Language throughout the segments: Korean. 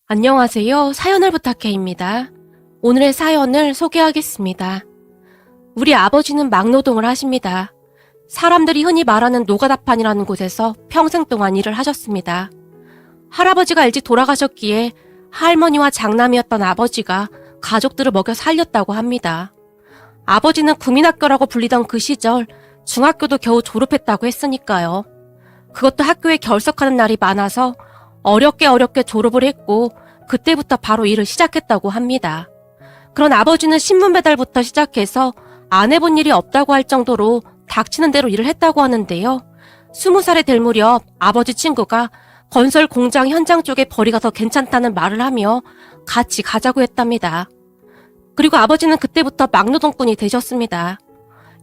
안녕하세요. 사연을 부탁해입니다. 오늘의 사연을 소개하겠습니다. 우리 아버지는 막노동을 하십니다. 사람들이 흔히 말하는 노가다판이라는 곳에서 평생 동안 일을 하셨습니다. 할아버지가 일찍 돌아가셨기에 할머니와 장남이었던 아버지가 가족들을 먹여 살렸다고 합니다. 아버지는 국민학교라고 불리던 그 시절 중학교도 겨우 졸업했다고 했으니까요. 그것도 학교에 결석하는 날이 많아서 어렵게 졸업을 했고 그때부터 바로 일을 시작했다고 합니다. 그런 아버지는 신문 배달부터 시작해서 안 해본 일이 없다고 할 정도로 닥치는 대로 일을 했다고 하는데요. 20살이 될 무렵 아버지 친구가 건설 공장 현장 쪽에 벌이가 더 괜찮다는 말을 하며 같이 가자고 했답니다. 그리고 아버지는 그때부터 막노동꾼이 되셨습니다.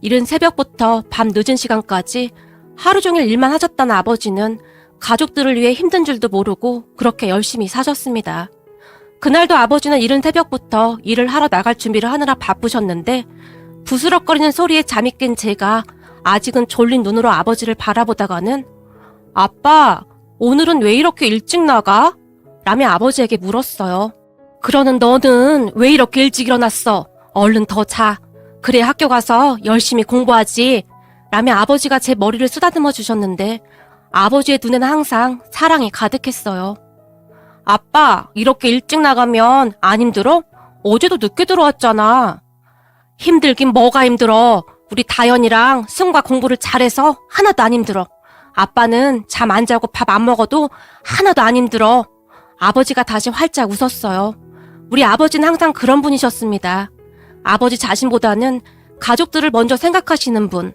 이른 새벽부터 밤 늦은 시간까지 하루 종일 일만 하셨다는 아버지는 가족들을 위해 힘든 줄도 모르고 그렇게 열심히 사셨습니다. 그날도 아버지는 이른 새벽부터 일을 하러 나갈 준비를 하느라 바쁘셨는데 부스럭거리는 소리에 잠이 깬 제가 아직은 졸린 눈으로 아버지를 바라보다가는 아빠, 오늘은 왜 이렇게 일찍 나가? 라며 아버지에게 물었어요. 그러는 너는 왜 이렇게 일찍 일어났어? 얼른 더 자. 그래 학교 가서 열심히 공부하지. 라며 아버지가 제 머리를 쓰다듬어 주셨는데 아버지의 눈에는 항상 사랑이 가득했어요. 아빠, 이렇게 일찍 나가면 안 힘들어? 어제도 늦게 들어왔잖아. 힘들긴 뭐가 힘들어. 우리 다현이랑 승과 공부를 잘해서 하나도 안 힘들어. 아빠는 잠 안 자고 밥 안 먹어도 하나도 안 힘들어. 아버지가 다시 활짝 웃었어요. 우리 아버지는 항상 그런 분이셨습니다. 아버지 자신보다는 가족들을 먼저 생각하시는 분.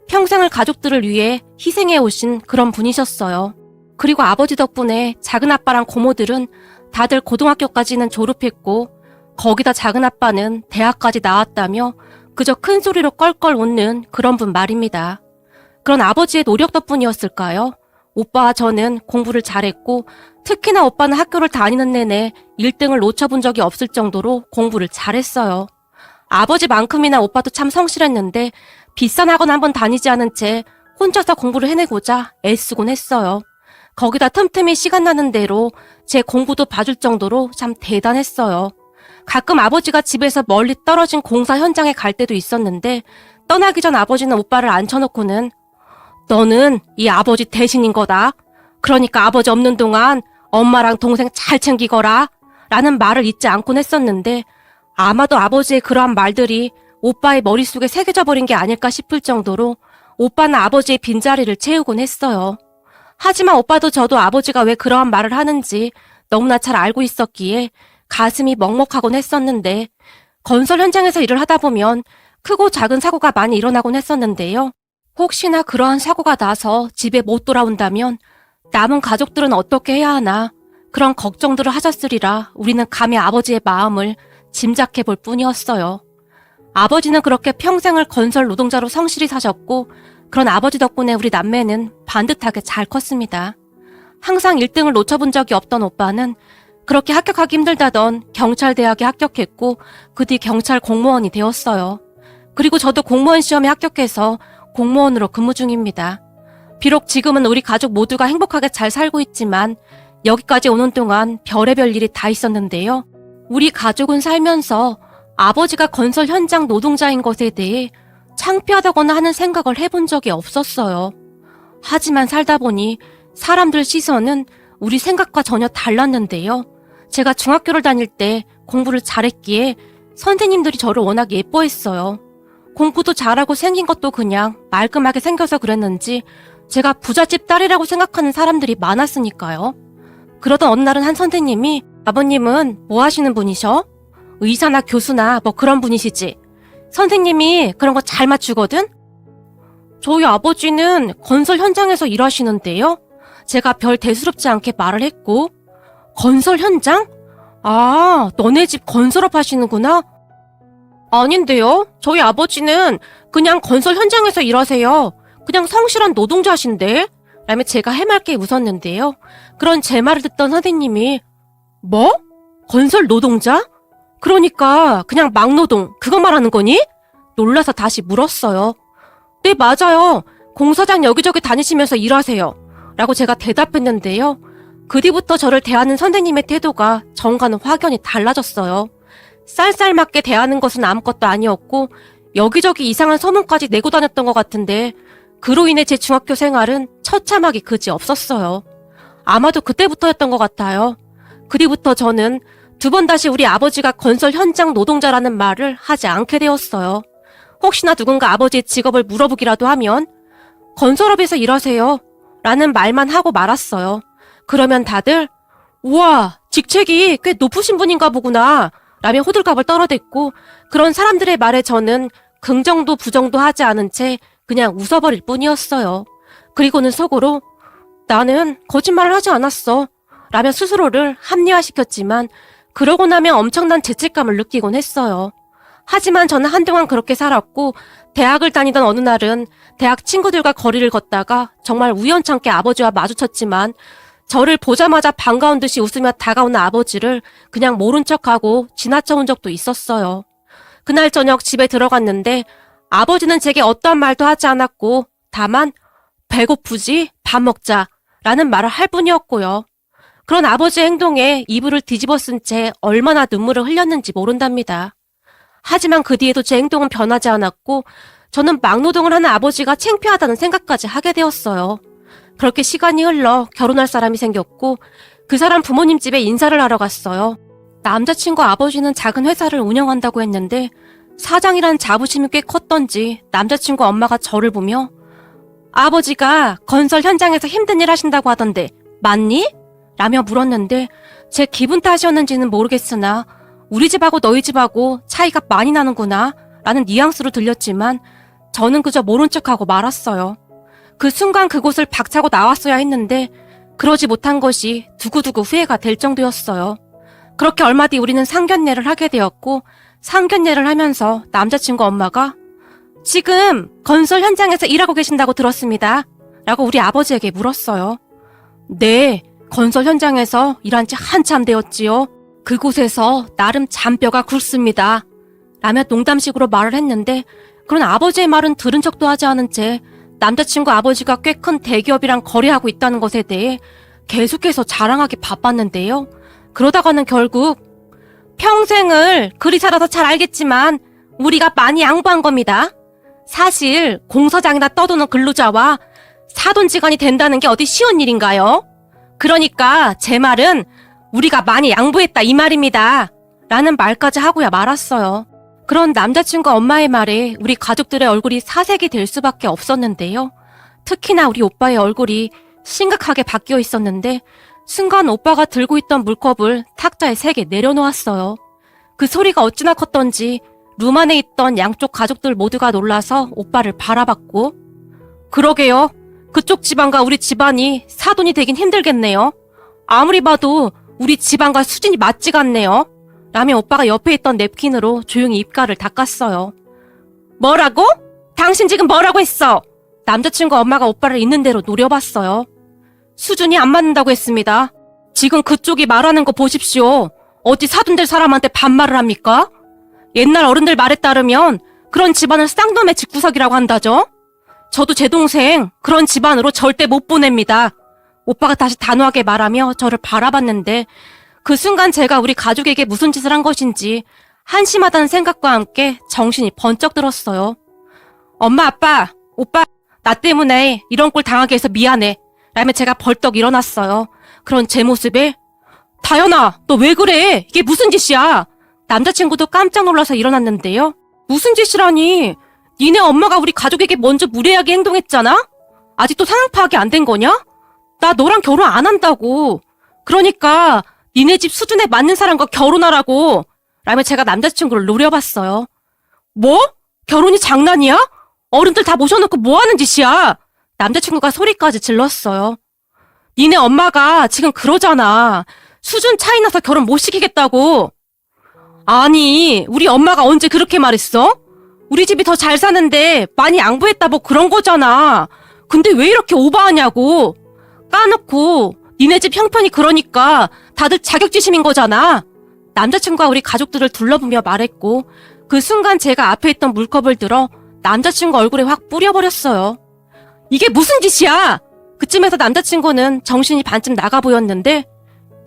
평생을 가족들을 위해 희생해 오신 그런 분이셨어요. 그리고 아버지 덕분에 작은아빠랑 고모들은 다들 고등학교까지는 졸업했고 거기다 작은아빠는 대학까지 나왔다며 그저 큰 소리로 껄껄 웃는 그런 분 말입니다. 그런 아버지의 노력 덕분이었을까요? 오빠와 저는 공부를 잘했고 특히나 오빠는 학교를 다니는 내내 1등을 놓쳐본 적이 없을 정도로 공부를 잘했어요. 아버지만큼이나 오빠도 참 성실했는데 비싼 학원 한번 다니지 않은 채 혼자서 공부를 해내고자 애쓰곤 했어요. 거기다 틈틈이 시간 나는 대로 제 공부도 봐줄 정도로 참 대단했어요. 가끔 아버지가 집에서 멀리 떨어진 공사 현장에 갈 때도 있었는데 떠나기 전 아버지는 오빠를 앉혀놓고는 너는 이 아버지 대신인 거다. 그러니까 아버지 없는 동안 엄마랑 동생 잘 챙기거라. 라는 말을 잊지 않곤 했었는데 아마도 아버지의 그러한 말들이 오빠의 머릿속에 새겨져 버린 게 아닐까 싶을 정도로 오빠는 아버지의 빈자리를 채우곤 했어요. 하지만 오빠도 저도 아버지가 왜 그러한 말을 하는지 너무나 잘 알고 있었기에 가슴이 먹먹하곤 했었는데 건설 현장에서 일을 하다 보면 크고 작은 사고가 많이 일어나곤 했었는데요. 혹시나 그러한 사고가 나서 집에 못 돌아온다면 남은 가족들은 어떻게 해야 하나 그런 걱정들을 하셨으리라 우리는 감히 아버지의 마음을 짐작해 볼 뿐이었어요. 아버지는 그렇게 평생을 건설 노동자로 성실히 사셨고 그런 아버지 덕분에 우리 남매는 반듯하게 잘 컸습니다. 항상 1등을 놓쳐본 적이 없던 오빠는 그렇게 합격하기 힘들다던 경찰대학에 합격했고 그 뒤 경찰 공무원이 되었어요. 그리고 저도 공무원 시험에 합격해서 공무원으로 근무 중입니다. 비록 지금은 우리 가족 모두가 행복하게 잘 살고 있지만 여기까지 오는 동안 별의별 일이 다 있었는데요. 우리 가족은 살면서 아버지가 건설 현장 노동자인 것에 대해 창피하다거나 하는 생각을 해본 적이 없었어요. 하지만 살다 보니 사람들 시선은 우리 생각과 전혀 달랐는데요. 제가 중학교를 다닐 때 공부를 잘했기에 선생님들이 저를 워낙 예뻐했어요. 공부도 잘하고 생긴 것도 그냥 말끔하게 생겨서 그랬는지 제가 부잣집 딸이라고 생각하는 사람들이 많았으니까요. 그러던 어느 날은 한 선생님이 아버님은 뭐 하시는 분이셔? 의사나 교수나 뭐 그런 분이시지. 선생님이 그런 거 잘 맞추거든? 저희 아버지는 건설 현장에서 일하시는데요. 제가 별 대수롭지 않게 말을 했고 건설 현장? 아, 너네 집 건설업 하시는구나? 아닌데요. 저희 아버지는 그냥 건설 현장에서 일하세요. 그냥 성실한 노동자신데? 라며 제가 해맑게 웃었는데요. 그런 제 말을 듣던 선생님이 뭐? 건설 노동자? 그러니까 그냥 막노동 그거 말하는 거니? 놀라서 다시 물었어요. 네, 맞아요. 공사장 여기저기 다니시면서 일하세요. 라고 제가 대답했는데요. 그 뒤부터 저를 대하는 선생님의 태도가 전과는 확연히 달라졌어요. 쌀쌀맞게 대하는 것은 아무것도 아니었고 여기저기 이상한 소문까지 내고 다녔던 것 같은데 그로 인해 제 중학교 생활은 처참하기 그지 없었어요. 아마도 그때부터였던 것 같아요. 그 뒤부터 저는 두 번 다시 우리 아버지가 건설 현장 노동자라는 말을 하지 않게 되었어요. 혹시나 누군가 아버지의 직업을 물어보기라도 하면 건설업에서 일하세요 라는 말만 하고 말았어요. 그러면 다들 우와 직책이 꽤 높으신 분인가 보구나 라며 호들갑을 떨어댔고 그런 사람들의 말에 저는 긍정도 부정도 하지 않은 채 그냥 웃어버릴 뿐이었어요. 그리고는 속으로 나는 거짓말을 하지 않았어 라며 스스로를 합리화시켰지만 그러고 나면 엄청난 죄책감을 느끼곤 했어요. 하지만 저는 한동안 그렇게 살았고 대학을 다니던 어느 날은 대학 친구들과 거리를 걷다가 정말 우연찮게 아버지와 마주쳤지만 저를 보자마자 반가운 듯이 웃으며 다가오는 아버지를 그냥 모른 척하고 지나쳐 온 적도 있었어요. 그날 저녁 집에 들어갔는데 아버지는 제게 어떠한 말도 하지 않았고 다만 배고프지? 밥 먹자 라는 말을 할 뿐이었고요. 그런 아버지의 행동에 이불을 뒤집어 쓴 채 얼마나 눈물을 흘렸는지 모른답니다. 하지만 그 뒤에도 제 행동은 변하지 않았고 저는 막노동을 하는 아버지가 창피하다는 생각까지 하게 되었어요. 그렇게 시간이 흘러 결혼할 사람이 생겼고 그 사람 부모님 집에 인사를 하러 갔어요. 남자친구 아버지는 작은 회사를 운영한다고 했는데 사장이란 자부심이 꽤 컸던지 남자친구 엄마가 저를 보며 아버지가 건설 현장에서 힘든 일 하신다고 하던데 맞니? 라며 물었는데 제 기분 탓이었는지는 모르겠으나 우리 집하고 너희 집하고 차이가 많이 나는구나 라는 뉘앙스로 들렸지만 저는 그저 모른 척하고 말았어요. 그 순간 그곳을 박차고 나왔어야 했는데 그러지 못한 것이 두고두고 후회가 될 정도였어요. 그렇게 얼마 뒤 우리는 상견례를 하게 되었고 상견례를 하면서 남자친구 엄마가 지금 건설 현장에서 일하고 계신다고 들었습니다 라고 우리 아버지에게 물었어요. 네, 건설 현장에서 일한 지 한참 되었지요. 그곳에서 나름 잔뼈가 굵습니다 라며 농담식으로 말을 했는데 그런 아버지의 말은 들은 척도 하지 않은 채 남자친구 아버지가 꽤 큰 대기업이랑 거래하고 있다는 것에 대해 계속해서 자랑하기 바빴는데요. 그러다가는 결국 평생을 그리 살아서 잘 알겠지만 우리가 많이 양보한 겁니다. 사실 공사장이나 떠도는 근로자와 사돈지간이 된다는 게 어디 쉬운 일인가요? 그러니까 제 말은 우리가 많이 양보했다 이 말입니다. 라는 말까지 하고야 말았어요. 그런 남자친구 엄마의 말에 우리 가족들의 얼굴이 사색이 될 수밖에 없었는데요. 특히나 우리 오빠의 얼굴이 심각하게 바뀌어 있었는데 순간 오빠가 들고 있던 물컵을 탁자에 3개 내려놓았어요. 그 소리가 어찌나 컸던지 룸 안에 있던 양쪽 가족들 모두가 놀라서 오빠를 바라봤고 그러게요. 그쪽 집안과 우리 집안이 사돈이 되긴 힘들겠네요. 아무리 봐도 우리 집안과 수준이 맞지가 않네요. 라며 오빠가 옆에 있던 냅킨으로 조용히 입가를 닦았어요. 뭐라고? 당신 지금 뭐라고 했어? 남자친구 엄마가 오빠를 있는 대로 노려봤어요. 수준이 안 맞는다고 했습니다. 지금 그쪽이 말하는 거 보십시오. 어디 사돈될 사람한테 반말을 합니까? 옛날 어른들 말에 따르면 그런 집안을 쌍놈의 집구석이라고 한다죠. 저도 제 동생 그런 집안으로 절대 못 보냅니다. 오빠가 다시 단호하게 말하며 저를 바라봤는데 그 순간 제가 우리 가족에게 무슨 짓을 한 것인지 한심하다는 생각과 함께 정신이 번쩍 들었어요. 엄마, 아빠, 오빠, 나 때문에 이런 꼴 당하게 해서 미안해. 라며 제가 벌떡 일어났어요. 그런 제 모습에 다현아, 너 왜 그래? 이게 무슨 짓이야? 남자친구도 깜짝 놀라서 일어났는데요. 무슨 짓이라니? 니네 엄마가 우리 가족에게 먼저 무례하게 행동했잖아? 아직도 상황 파악이 안 된 거냐? 나 너랑 결혼 안 한다고. 그러니까 니네 집 수준에 맞는 사람과 결혼하라고. 라며 제가 남자친구를 노려봤어요. 뭐? 결혼이 장난이야? 어른들 다 모셔놓고 뭐 하는 짓이야? 남자친구가 소리까지 질렀어요. 니네 엄마가 지금 그러잖아. 수준 차이 나서 결혼 못 시키겠다고. 아니, 우리 엄마가 언제 그렇게 말했어? 우리 집이 더 잘 사는데 많이 양보했다 뭐 그런 거잖아. 근데 왜 이렇게 오버하냐고. 까놓고 니네 집 형편이 그러니까 다들 자격지심인 거잖아. 남자친구가 우리 가족들을 둘러보며 말했고 그 순간 제가 앞에 있던 물컵을 들어 남자친구 얼굴에 확 뿌려버렸어요. 이게 무슨 짓이야? 그쯤에서 남자친구는 정신이 반쯤 나가 보였는데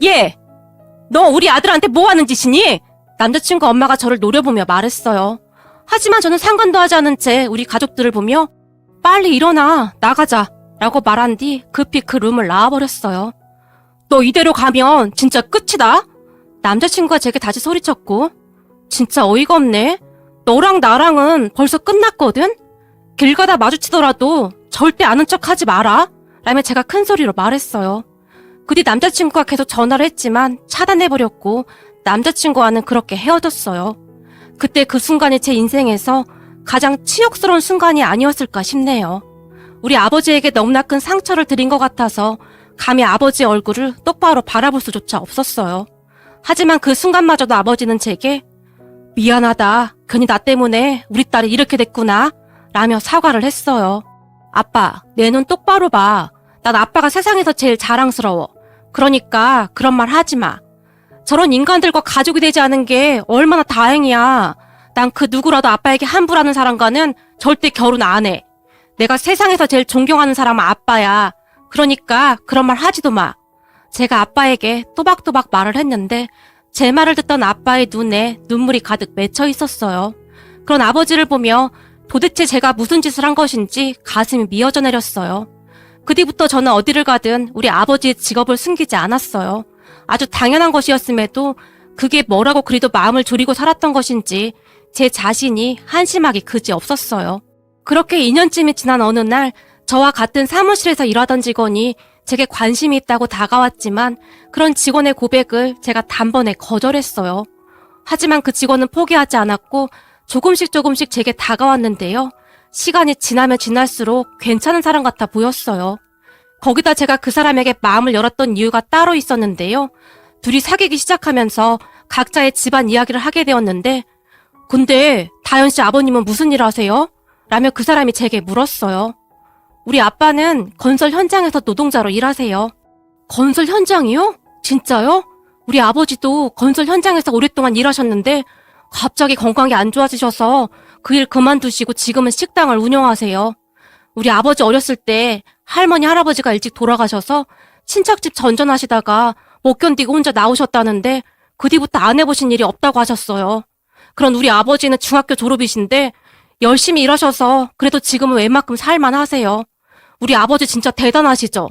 얘! 너 우리 아들한테 뭐 하는 짓이니? 남자친구 엄마가 저를 노려보며 말했어요. 하지만 저는 상관도 하지 않은 채 우리 가족들을 보며 빨리 일어나 나가자 라고 말한 뒤 급히 그 룸을 나와버렸어요. 너 이대로 가면 진짜 끝이다. 남자친구가 제게 다시 소리쳤고 진짜 어이가 없네. 너랑 나랑은 벌써 끝났거든? 길 가다 마주치더라도 절대 아는 척 하지 마라 라며 제가 큰 소리로 말했어요. 그 뒤 남자친구가 계속 전화를 했지만 차단해버렸고 남자친구와는 그렇게 헤어졌어요. 그때 그 순간이 제 인생에서 가장 치욕스러운 순간이 아니었을까 싶네요. 우리 아버지에게 너무나 큰 상처를 드린 것 같아서 감히 아버지의 얼굴을 똑바로 바라볼 수조차 없었어요. 하지만 그 순간마저도 아버지는 제게 미안하다. 괜히 나 때문에 우리 딸이 이렇게 됐구나 라며 사과를 했어요. 아빠, 내 눈 똑바로 봐. 난 아빠가 세상에서 제일 자랑스러워. 그러니까 그런 말 하지 마. 저런 인간들과 가족이 되지 않은 게 얼마나 다행이야. 난 그 누구라도 아빠에게 함부로하는 사람과는 절대 결혼 안 해. 내가 세상에서 제일 존경하는 사람은 아빠야. 그러니까 그런 말 하지도 마. 제가 아빠에게 또박또박 말을 했는데 제 말을 듣던 아빠의 눈에 눈물이 가득 맺혀 있었어요. 그런 아버지를 보며 도대체 제가 무슨 짓을 한 것인지 가슴이 미어져 내렸어요. 그 뒤부터 저는 어디를 가든 우리 아버지의 직업을 숨기지 않았어요. 아주 당연한 것이었음에도 그게 뭐라고 그리도 마음을 졸이고 살았던 것인지 제 자신이 한심하기 그지 없었어요. 그렇게 2년쯤이 지난 어느 날 저와 같은 사무실에서 일하던 직원이 제게 관심이 있다고 다가왔지만 그런 직원의 고백을 제가 단번에 거절했어요. 하지만 그 직원은 포기하지 않았고 조금씩 제게 다가왔는데요. 시간이 지나면 지날수록 괜찮은 사람 같아 보였어요. 거기다 제가 그 사람에게 마음을 열었던 이유가 따로 있었는데요. 둘이 사귀기 시작하면서 각자의 집안 이야기를 하게 되었는데 근데 다현 씨 아버님은 무슨 일 하세요? 라며 그 사람이 제게 물었어요. 우리 아빠는 건설 현장에서 노동자로 일하세요. 건설 현장이요? 진짜요? 우리 아버지도 건설 현장에서 오랫동안 일하셨는데 갑자기 건강이 안 좋아지셔서 그 일 그만두시고 지금은 식당을 운영하세요. 우리 아버지 어렸을 때 할머니 할아버지가 일찍 돌아가셔서 친척집 전전하시다가 못 견디고 혼자 나오셨다는데 그 뒤부터 안 해보신 일이 없다고 하셨어요. 그런 우리 아버지는 중학교 졸업이신데 열심히 일하셔서 그래도 지금은 웬만큼 살만하세요. 우리 아버지 진짜 대단하시죠?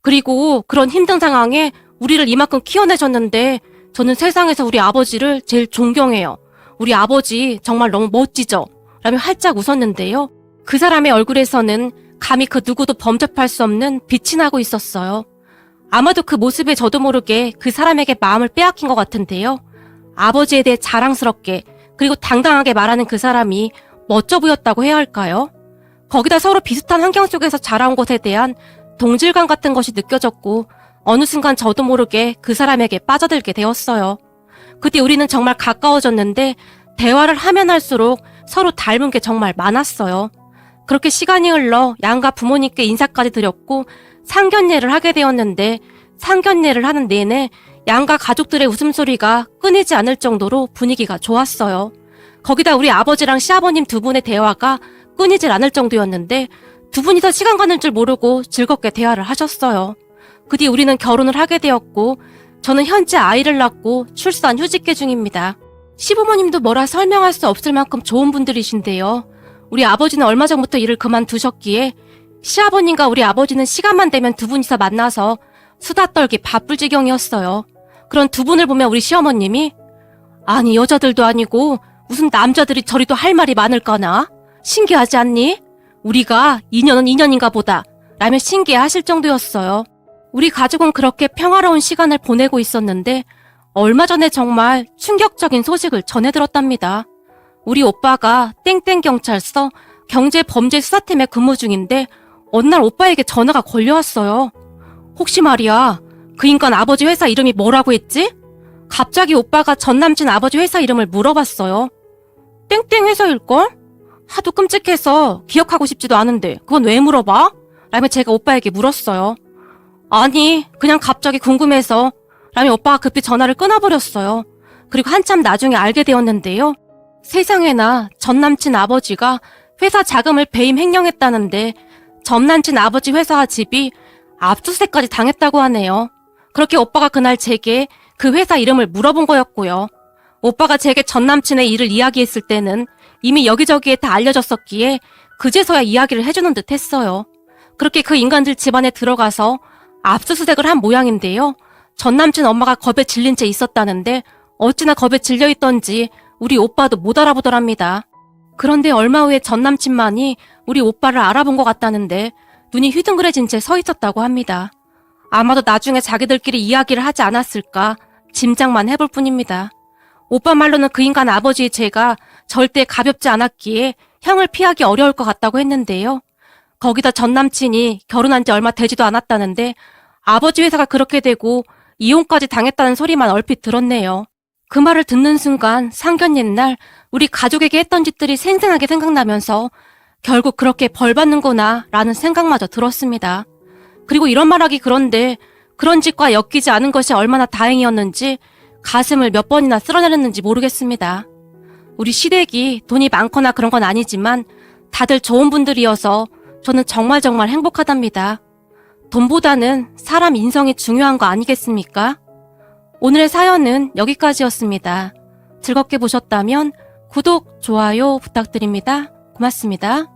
그리고 그런 힘든 상황에 우리를 이만큼 키워내셨는데 저는 세상에서 우리 아버지를 제일 존경해요. 우리 아버지 정말 너무 멋지죠? 라며 활짝 웃었는데요. 그 사람의 얼굴에서는 감히 그 누구도 범접할 수 없는 빛이 나고 있었어요. 아마도 그 모습에 저도 모르게 그 사람에게 마음을 빼앗긴 것 같은데요. 아버지에 대해 자랑스럽게 그리고 당당하게 말하는 그 사람이 멋져 보였다고 해야 할까요? 거기다 서로 비슷한 환경 속에서 자라온 것에 대한 동질감 같은 것이 느껴졌고 어느 순간 저도 모르게 그 사람에게 빠져들게 되었어요. 그때 우리는 정말 가까워졌는데 대화를 하면 할수록 서로 닮은 게 정말 많았어요. 그렇게 시간이 흘러 양가 부모님께 인사까지 드렸고 상견례를 하게 되었는데 상견례를 하는 내내 양가 가족들의 웃음소리가 끊이지 않을 정도로 분위기가 좋았어요. 거기다 우리 아버지랑 시아버님 두 분의 대화가 끊이질 않을 정도였는데 두 분이서 시간 가는 줄 모르고 즐겁게 대화를 하셨어요. 그 뒤 우리는 결혼을 하게 되었고 저는 현재 아이를 낳고 출산 휴직계 중입니다. 시부모님도 뭐라 설명할 수 없을 만큼 좋은 분들이신데요. 우리 아버지는 얼마 전부터 일을 그만두셨기에 시아버님과 우리 아버지는 시간만 되면 두 분이서 만나서 수다 떨기 바쁠 지경이었어요. 그런 두 분을 보면 우리 시어머님이 아니 여자들도 아니고 무슨 남자들이 저리도 할 말이 많을까나? 신기하지 않니? 우리가 인연은 인연인가 보다 라며 신기해하실 정도였어요. 우리 가족은 그렇게 평화로운 시간을 보내고 있었는데 얼마 전에 정말 충격적인 소식을 전해 들었답니다. 우리 오빠가 땡땡경찰서 경제범죄수사팀에 근무 중인데 어느 날 오빠에게 전화가 걸려왔어요. 혹시 말이야, 그 인간 아버지 회사 이름이 뭐라고 했지? 갑자기 오빠가 전 남친 아버지 회사 이름을 물어봤어요. 땡땡 회사일걸? 하도 끔찍해서 기억하고 싶지도 않은데 그건 왜 물어봐? 라며 제가 오빠에게 물었어요. 아니, 그냥 갑자기 궁금해서 라며 오빠가 급히 전화를 끊어버렸어요. 그리고 한참 나중에 알게 되었는데요. 세상에나 전 남친 아버지가 회사 자금을 배임 횡령했다는데 전 남친 아버지 회사와 집이 압수수색까지 당했다고 하네요. 그렇게 오빠가 그날 제게 그 회사 이름을 물어본 거였고요. 오빠가 제게 전 남친의 일을 이야기했을 때는 이미 여기저기에 다 알려졌었기에 그제서야 이야기를 해주는 듯 했어요. 그렇게 그 인간들 집안에 들어가서 압수수색을 한 모양인데요. 전 남친 엄마가 겁에 질린 채 있었다는데 어찌나 겁에 질려있던지 우리 오빠도 못 알아보더랍니다. 그런데 얼마 후에 전 남친만이 우리 오빠를 알아본 것 같다는데 눈이 휘둥그레진 채 서 있었다고 합니다. 아마도 나중에 자기들끼리 이야기를 하지 않았을까 짐작만 해볼 뿐입니다. 오빠 말로는 그 인간 아버지의 죄가 절대 가볍지 않았기에 형을 피하기 어려울 것 같다고 했는데요. 거기다 전 남친이 결혼한 지 얼마 되지도 않았다는데 아버지 회사가 그렇게 되고 이혼까지 당했다는 소리만 얼핏 들었네요. 그 말을 듣는 순간 상견 옛날 우리 가족에게 했던 짓들이 생생하게 생각나면서 결국 그렇게 벌 받는구나 라는 생각마저 들었습니다. 그리고 이런 말하기 그런데 그런 짓과 엮이지 않은 것이 얼마나 다행이었는지 가슴을 몇 번이나 쓸어내렸는지 모르겠습니다. 우리 시댁이 돈이 많거나 그런 건 아니지만 다들 좋은 분들이어서 저는 정말 행복하답니다. 돈보다는 사람 인성이 중요한 거 아니겠습니까? 오늘의 사연은 여기까지였습니다. 즐겁게 보셨다면 구독, 좋아요 부탁드립니다. 고맙습니다.